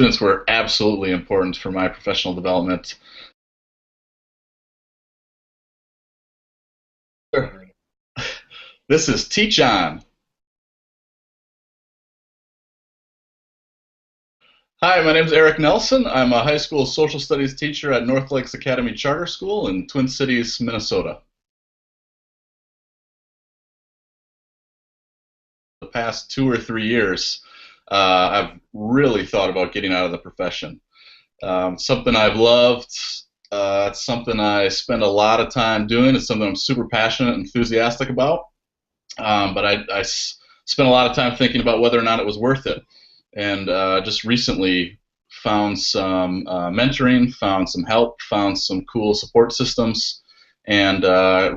Students were absolutely important for my professional development. This is TeachOn. Hi, my name is Eric Nelson. I'm a high school social studies teacher at North Lakes Academy Charter School in Twin Cities, Minnesota. The past 2 or 3 years, I've really thought about getting out of the profession. Something I've loved. It's something I spend a lot of time doing. It's something I'm super passionate and enthusiastic about. But I spent a lot of time thinking about whether or not it was worth it. And just recently found some mentoring, found some help, found some cool support systems, and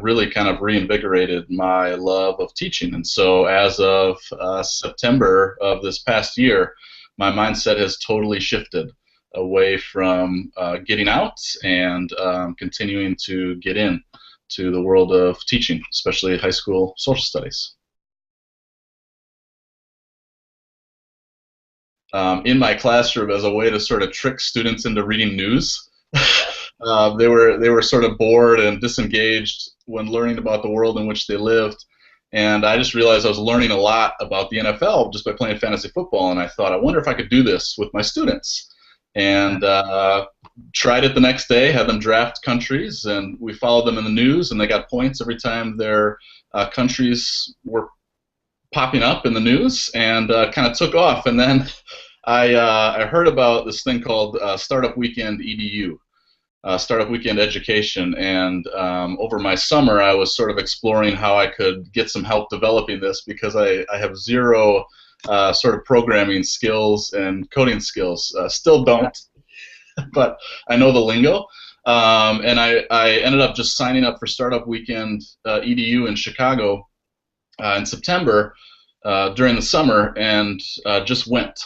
really kind of reinvigorated my love of teaching. And so as of September of this past year, my mindset has totally shifted away from getting out and continuing to get in to the world of teaching, especially high school social studies. In my classroom as a way to sort of trick students into reading news. They were sort of bored and disengaged when learning about the world in which they lived, and I just realized I was learning a lot about the NFL just by playing fantasy football, and I thought, I wonder if I could do this with my students. And tried it the next day, had them draft countries, and we followed them in the news, and they got points every time their countries were popping up in the news, and kind of took off. And then I heard about this thing called Startup Weekend EDU, Startup Weekend Education, and over my summer I was sort of exploring how I could get some help developing this, because I have zero sort of programming skills and coding skills. Still don't, but I know the lingo. And I ended up just signing up for Startup Weekend EDU in Chicago in September during the summer, and just went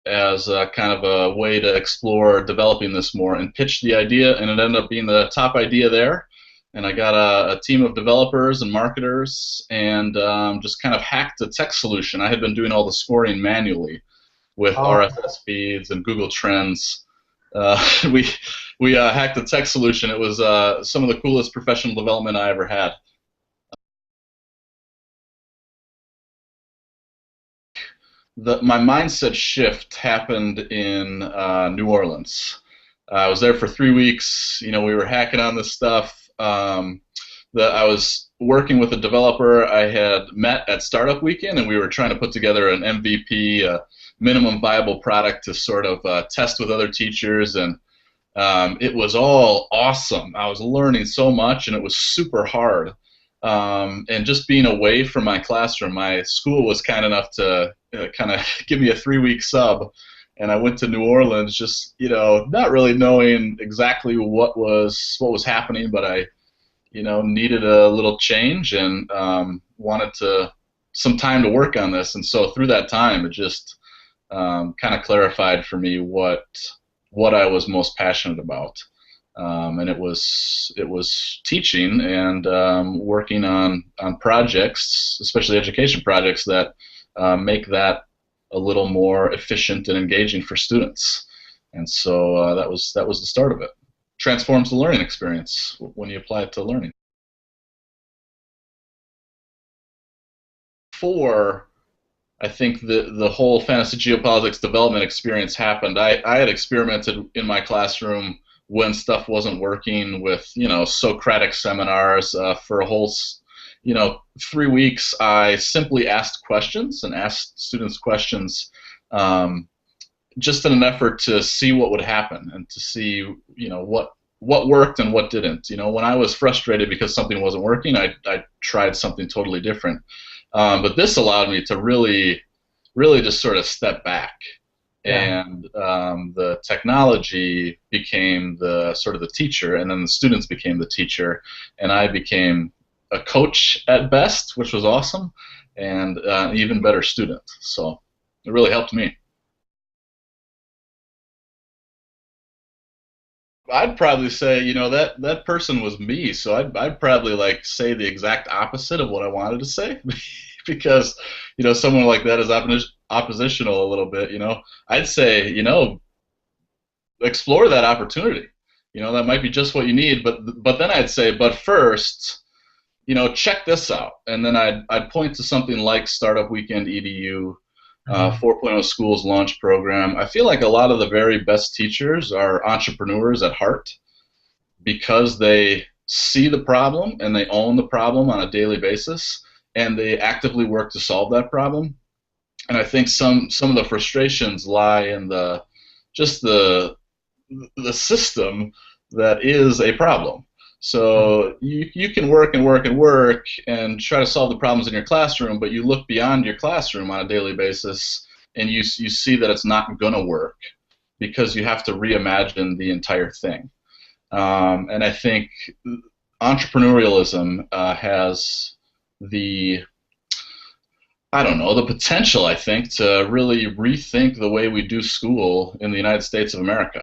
as kind of a way to explore developing this more, and pitched the idea, and it ended up being the top idea there. And I got a team of developers and marketers, and just kind of hacked a text solution. I had been doing all the scoring manually with RSS feeds and Google Trends. We hacked a text solution. It was some of the coolest professional development I ever had. My mindset shift happened in New Orleans. I was there for 3 weeks. We were hacking on this stuff. I was working with a developer I had met at Startup Weekend, and we were trying to put together an MVP, a minimum viable product, to sort of test with other teachers, and it was all awesome. I was learning so much, and it was super hard. And just being away from my classroom, my school was kind enough to kind of give me a 3-week sub, and I went to New Orleans, just not really knowing exactly what was happening, but I needed a little change, and wanted some time to work on this. And so through that time, it just kind of clarified for me what I was most passionate about. And it was teaching and working on projects, especially education projects, that make that a little more efficient and engaging for students. And so that was the start of it. Transforms the learning experience when you apply it to learning. Before I think the whole fantasy geopolitics development experience happened, I had experimented in my classroom when stuff wasn't working with Socratic seminars for a whole 3 weeks. I simply asked questions and asked students questions, just in an effort to see what would happen, and to see what worked and what didn't. When I was frustrated because something wasn't working, I tried something totally different. But this allowed me to really just sort of step back. Yeah. And the technology became the sort of the teacher, and then the students became the teacher, and I became a coach at best, which was awesome, and an even better student. So it really helped me. I'd probably say, that person was me, so I'd probably like say the exact opposite of what I wanted to say, because someone like that is oppositional a little bit. I'd say, explore that opportunity. That might be just what you need. But then I'd say, but first, check this out. And then I'd point to something like Startup Weekend EDU, 4.0 Schools Launch Program. I feel like a lot of the very best teachers are entrepreneurs at heart because they see the problem and they own the problem on a daily basis, and they actively work to solve that problem. And I think some of the frustrations lie in the system that is a problem. So you can work and work and work and try to solve the problems in your classroom, but you look beyond your classroom on a daily basis and you see that it's not going to work because you have to reimagine the entire thing. And I think entrepreneurialism has the potential, I think, to really rethink the way we do school in the United States of America.